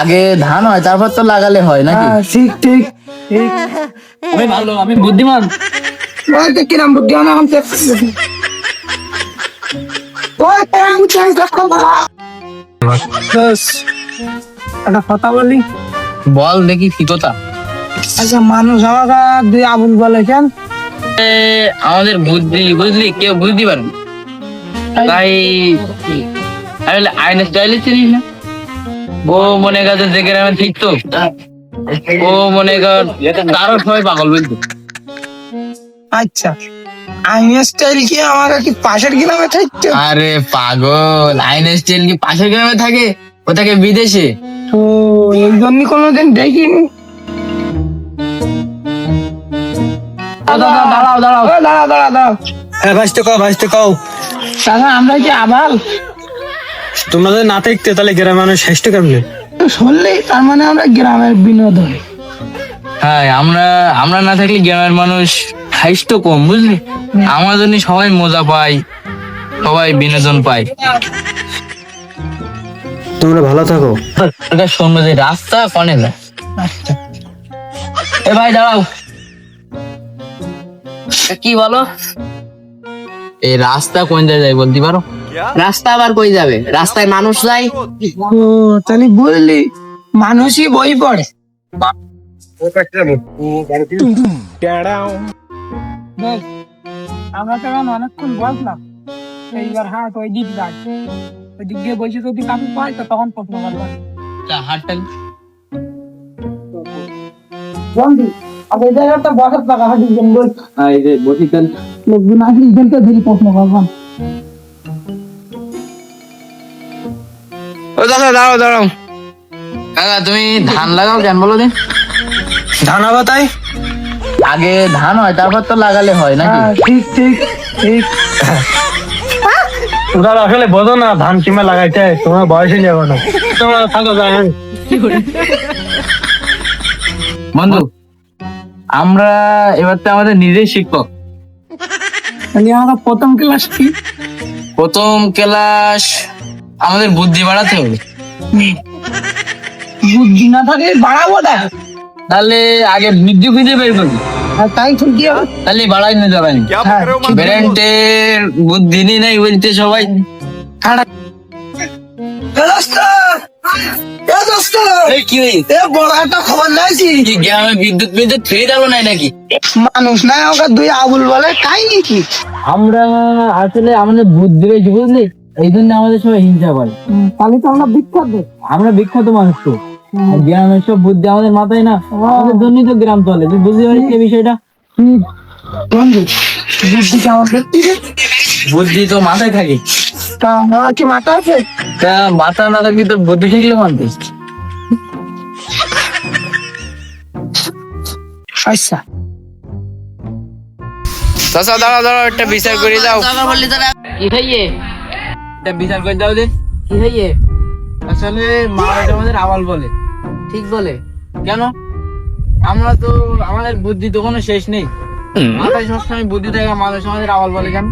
আগে ধান হয় তারপর তো লাগালে হয় নাকি? ঠিক ঠিক ঠিক। আমি ভালো, আমি বুদ্ধিমান। ওই তো কিরাম বুদ্ধিমান এখন চেক করতেছি। ওই কিরাম বুদ্ধিমান চেক করবো। বাস, একটা কথা বলি। বল দেখি কি কথা। আচ্ছা, মানুষ আমাকে দুই আবুল বলে কেন? আমাদের বুদ্ধি বুঝলি, কেউ বুঝতে পারে না। তাই আমি আইন স্টাইলে চিনিস না? ও মনে কাছে যে গ্রামে ঠিকতো, ও মনে কর তারও সবাই পাগল বুঝলি। আচ্ছা, আইন স্টাইল কি আমাকে কি পাশের গ্রামে থাকতো? আরে পাগল, আইন স্টাইল কি পাশের গ্রামে থাকে? ও থাকে বিদেশে। তো এই জন্য কোনোদিন দেখিনি। দাঁড়াও দাঁড়াও, ও, দাঁড়াও দাঁড়াও দাঁড়াও। ভাইস্তে কও দাদা, আমরা কি আবাল? তোমরা যদি না থাকতে তাহলে গ্রামের মানুষ শ্রেষ্ঠ কেমনে? শুনলি, তার মানে আমরা গ্রামের বিনোদন। হ্যাঁ, আমরা না থাকলে গ্রামের মানুষ হাইস্ট কম বুঝলি। আমার জন্য সবাই মজা পায়, সবাই বিনোদন পায়। তোমরা ভালো থাকো। এটা শোনো যে রাস্তা কনে না। এ ভাই দাঁড়াও, কি বলো? এই রাস্তা কোন জায়গায় বলতে পারো? রাস্তা আবার কই যাবে? রাস্তায় মানুষ যায়। ও, তাহলে বুঝলি, মানুষই বই পড়ে। দেখ, আমরা তো এখন অনেকক্ষণ বসলাম, এইবার হাট ওই দিক যাই, ওই দিক দিয়ে বসে যদি কাকু পাই তো তখন প্রশ্ন করবো। হাটটা বন্ধু, আর এই জায়গাটা বসার টাকা হাট দিবেন বল। এই যে বসি তেল। লোকজন আসলে এখানটা ধরে প্রশ্ন করবাম। ও দাদা দাঁড়াও দাঁড়াও, কাকা তুমি ধান লাগাও কেন বলো দিন? ধান আবার তাই আগে ধান হয় তারপর তো লাগালে হয় নাকি? ঠিক ঠিক ঠিক। তোমরা আসলে বোঝো না ধান কিমা লাগাইতে, তোমার বয়সে যাবো না। তোমরা থাকো যাই। বন্ধু, আমরা এবার তো আমাদের নিজেই শিক্ষক। তাহলে আমরা প্রথম ক্লাস কি? প্রথম ক্লাস আমাদের বুদ্ধি বাড়াতে হবে। বুদ্ধি না থাকে বাড়াবো না। তাহলে আগে বুদ্ধি খুঁজে বের করবি, আর তাই ঠিক কি হবে? তাহলে বাড়াই না যাবে না। হ্যাঁ, ঠিক। ব্রেন্টের বুদ্ধি নেই বলতে সবাই। এই কি হয়েছে? এ বড় একটা খবর নাইছি। কি গ্রামে বিদ্যুৎ বিদ্যুৎ ফ্রি দেবো নাই নাকি? মানুষ নাই ওকে দুই আবুল বলে, তাই নাকি? আমরা আসলে আমাদের বুদ্ধি পেয়েছি বুঝলি, এই জন্য আমাদের সবাই হিংসা করে। তাহলে তো আমরা বিখ্যাত। আমরা বিখ্যাত মানুষ তো, আর গ্রামের সব বুদ্ধি আমাদের মাথায় না, আমাদের জন্যই তো গ্রাম চলে। তুই বুঝতে পারিস এই বিষয়টা? বন্ধু, বুদ্ধি কেমন দেখছি রে? বুদ্ধি তো মাথায় থাকে। তা আমার কি মাথা আছে? তা মাথা না থাকলে তো বুদ্ধি শিখলে মানতিস। আচ্ছা, চাচা দাঁড়াও দাঁড়াও, একটা বিচার করে দাও। কি হইয়ে? একটা বিচার করে দাও দে। কি হইয়ে? আসলে মানুষ আমাদের আবাল বলে। ঠিক বলে কেন? আমরা তো, আমাদের বুদ্ধি তো কোনো শেষ নেই। মাথায় সবসময় বুদ্ধি থাকে, মানুষ আমাদের আবাল বলে কেন?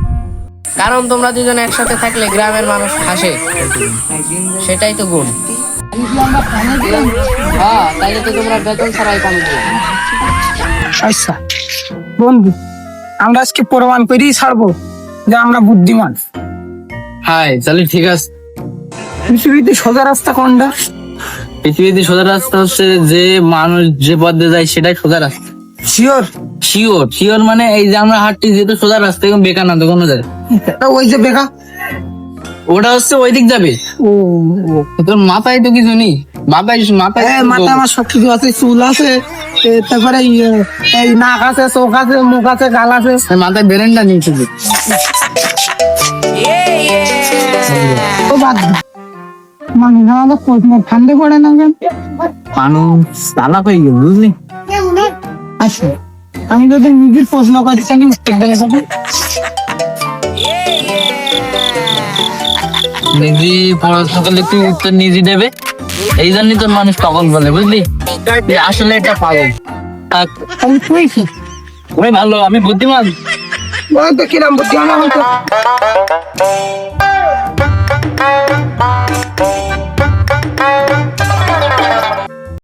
কারণ তোমরা দুজন একসাথে থাকলে গ্রামের মানুষ হাসে, সেটাই তো গুণ। হ্যাঁ, তাইলে তো তোমরা বেতন ছাড়াই কাম করো। আচ্ছা বন্ধু, আমরা আজকে প্রমাণ করেই ছাড়বো যে আমরা বুদ্ধিমান। হ্যাঁ তাহলে ঠিক আছে। পৃথিবীতে সোজা রাস্তা কোনটা? পৃথিবীতে সোজা রাস্তা হচ্ছে যে মানুষ যে পথে যায় সেটাই সোজা রাস্তা। শিওর? শিওর শিওর মানে এই যে আমরা হাঁটছি যেহেতু সোজা রাস্তা, এখন বেকার না তো কোনো জায়গায়। ওই যে বেকা, ওটা হচ্ছে ওই দিক যাবে। ও তোর মাথায় তো কিছু নেই, মাথায় মাথায় মাথা আমার সব কিছু আছে, চুল আছে, তারপরে এই নাক আছে, চোখ আছে, মুখ আছে, গাল আছে। মাথায় বেরেন্ডা নেই শুধু। ও বাদ দে। মানুষ আমাদের প্রশ্ন ঠান্ডে পড়ে না কেন? মানুষ চালাক হয়ে গেল বুঝলি। আচ্ছা, আমি যদি নিজের প্রশ্ন করি তাহলে উত্তর দেবে যাবে। নিজে পড়াশোনা করলে তুই উত্তর নিজে দেবে, এই জন্যই তোর মানুষ পাগল বলে বুঝলি। তুই আসলে এটা পাগল। থাক, আমি তুই কি? ওই ভালো, আমি বুদ্ধিমান। বল তো কিরাম বুদ্ধি আমার মতো।